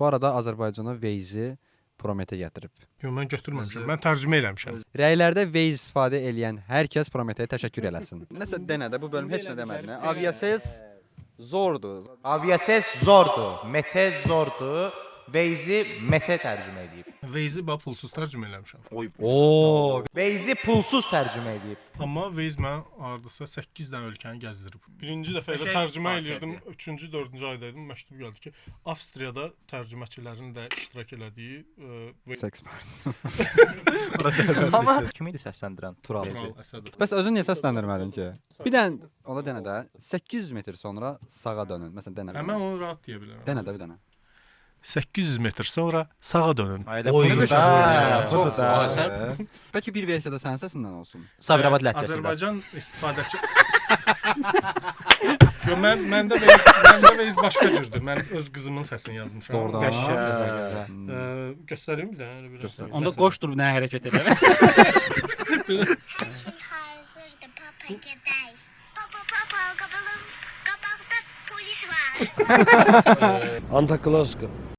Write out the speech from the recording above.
Bu arada Azərbaycana Waze Promete gətirib. Yox, mən götürməmişəm. Mən tərcümə eləmişəm. Rəylərdə Waze istifadə edən hər kəs Prometeyə təşəkkür eləsin. Nəsə denə də bu bölüm heç nə demədi. Aviasez zordur. Aviasez zordur, Mete zordur, Waze Mete tərcümə edib. Waze-i pulsuz tərcümə eləmişəm. Oo, Waze pulsuz tərcümə edib. Amma Waze mən hardasa 8 dənə ölkəni gəzdirib. Birinci dəfə elə tərcümə eləyirdim. 3-cü, 4-cü aydaydım. Məktub gəldi ki, Avstriyada tərcüməçilərin də iştirak elədiyi seks partisi. Amma kim idi səsləndirən? Tural. Əsədov. Bəs özün niyə səsləndirmədin ki? Bir dənə ona denə də 800 metr sonra sağa dönün. Məsələn denə. Həmin onu rahat deyə bilərəm. Denə də bir dənə. 800 metr sonra sağa dönün. Çox da. Bəlkə bir versiyada sənin səsindən olsun. Sabirabad ləhcəsində. Azərbaycan istifadəçi. Yo, məndə Waze başqa cürdür. Mən öz qızımın səsini yazmışam. Doğrudan. Qəşəng. Göstərim bir dənə biraz. Onda qoşdur nə hərəkət edə. Hazırda papa gedək. Papa, qabaqda polis var. Antakloska.